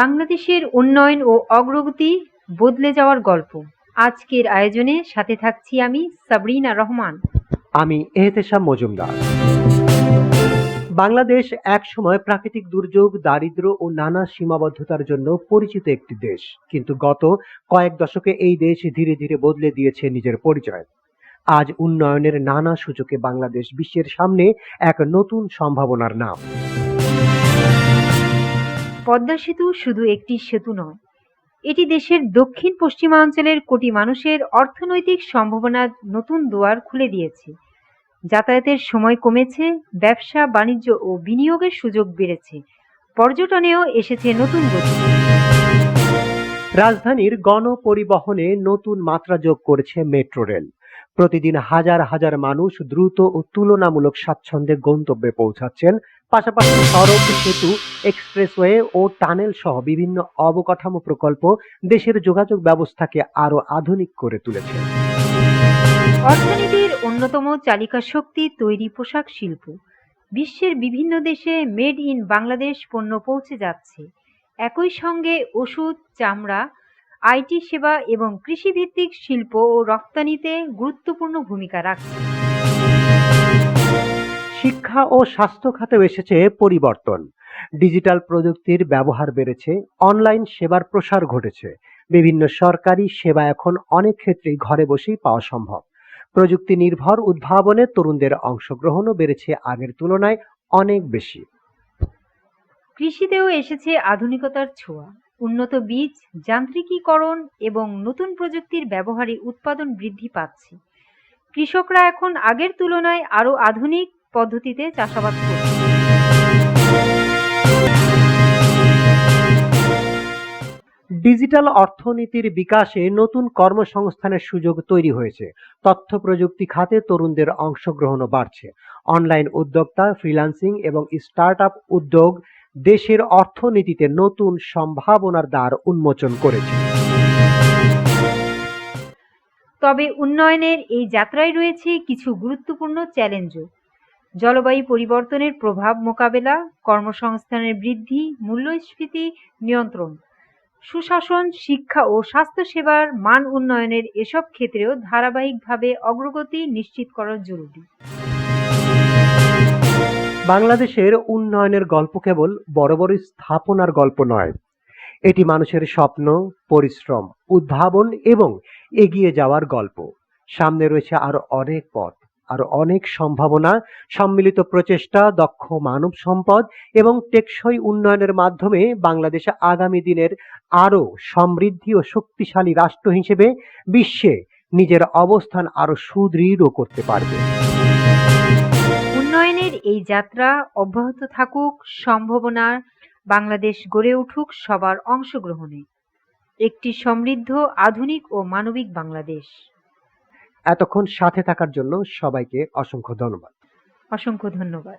বাংলাদেশের উন্নয়ন ও অগ্রগতি বদলে যাওয়ার গল্প। আজকের আয়োজনে সাথে থাকছি আমি সাবরিনা রহমান। আমি এহতেশাম মজুমদার। বাংলাদেশ একসময় প্রাকৃতিক দুর্যোগ, দারিদ্র্য ও নানা সীমাবদ্ধতার জন্য পরিচিত একটি দেশ, কিন্তু গত কয়েক দশকে এই দেশ ধীরে ধীরে বদলে দিয়েছে নিজের পরিচয়। আজ উন্নয়নের নানা সূচকে বাংলাদেশ বিশ্বের সামনে এক নতুন সম্ভাবনার নাম। পদ্মা সেতু শুধু একটি সেতু নয়, এটি দেশের দক্ষিণ পশ্চিমাঞ্চলের কোটি মানুষের অর্থনৈতিক সম্ভাবনার নতুন দুয়ার খুলে দিয়েছে। যাতায়াতের সময় কমেছে, ব্যবসা বাণিজ্য ও বিনিয়োগের সুযোগ বেড়েছে, পর্যটনেও এসেছে নতুন গতি। রাজধানীর গণপরিবহনে নতুন মাত্রা যোগ করেছে মেট্রো রেল। প্রতিদিন হাজার হাজার মানুষ দ্রুত ও তুলনামূলক স্বাচ্ছন্দ্যে গন্তব্যে পৌঁছাচ্ছেন। পাশাপাশি সড়ক, সেতু, এক্সপ্রেসওয়ে ও টানেল সহ বিভিন্ন অবকাঠামো প্রকল্প দেশের যোগাযোগ ব্যবস্থাকে আরো আধুনিক করে তুলেছে। অর্থনীতির অন্যতম চালিকা শক্তি তৈরি পোশাক শিল্প। বিশ্বের বিভিন্ন দেশে মেড ইন বাংলাদেশ পণ্য পৌঁছে যাচ্ছে। একই সঙ্গে ওষুধ, চামড়া, আইটি সেবা এবং কৃষিভিত্তিক শিল্প ও রপ্তানিতে গুরুত্বপূর্ণ ভূমিকা রাখছে। শিক্ষা ও স্বাস্থ্য খাতেও এসেছে পরিবর্তন। ডিজিটাল প্রযুক্তির ব্যবহার বেড়েছে, অনলাইন সেবার প্রসার ঘটেছে। বিভিন্ন সরকারি সেবা এখন অনেক ক্ষেত্রেই ঘরে বসেই পাওয়া সম্ভব। প্রযুক্তি নির্ভর উদ্ভাবনে তরুণদের অংশগ্রহণও বেড়েছে আগের তুলনায় অনেক বেশি। কৃষিতেও এসেছে আধুনিকতার ছোঁয়া। উন্নত বীজ, যান্ত্রিকীকরণ এবং নতুন প্রযুক্তির ব্যবহারে উৎপাদন বৃদ্ধি পাচ্ছে। কৃষকরা এখন আগের তুলনায় আরো আধুনিক পদ্ধতিতে চাষাবাদ করছে। ডিজিটাল অর্থনীতির বিকাশে নতুন কর্মসংস্থানের সুযোগ তৈরি হয়েছে। তথ্য প্রযুক্তি খাতে তরুণদের অংশগ্রহণও বাড়ছে। অনলাইন উদ্যোক্তা, ফ্রিল্যান্সিং এবং স্টার্টআপ উদ্যোগ দেশের অর্থনীতিতে নতুন সম্ভাবনার দ্বার উন্মোচন করেছে। তবে উন্নয়নের এই যাত্রায় রয়েছে কিছু গুরুত্বপূর্ণ চ্যালেঞ্জও। জলবায়ু পরিবর্তনের প্রভাব মোকাবেলা, কর্মসংস্থানের বৃদ্ধি, মূল্যস্ফীতি নিয়ন্ত্রণ, সুশাসন, শিক্ষা ও স্বাস্থ্যসেবার মান উন্নয়নের এসব ক্ষেত্রেও ধারাবাহিকভাবে অগ্রগতি নিশ্চিত করা জরুরি। বাংলাদেশের উন্নয়নের গল্প কেবল বড় বড় স্থাপনার গল্প নয়, এটি মানুষের স্বপ্ন, পরিশ্রম, উদ্ভাবন এবং এগিয়ে যাওয়ার গল্প। সামনে রয়েছে আরো অনেক পথ, আরো অনেক সম্ভাবনা। সম্মিলিত প্রচেষ্টা, দক্ষ মানব সম্পদ এবং টেকসই উন্নয়নের মাধ্যমে বাংলাদেশ আগামী দিনের আরো সমৃদ্ধি ও শক্তিশালী রাষ্ট্র হিসেবে বিশ্বে নিজের অবস্থান আরো সুদৃঢ় করতে পারবে। উন্নয়নের এই যাত্রা অব্যাহত থাকুক, সম্ভাবনার বাংলাদেশ গড়ে উঠুক সবার অংশগ্রহণে। একটি সমৃদ্ধ, আধুনিক ও মানবিক বাংলাদেশ। এতক্ষণ সাথে থাকার জন্য সবাইকে অসংখ্য ধন্যবাদ। অসংখ্য ধন্যবাদ।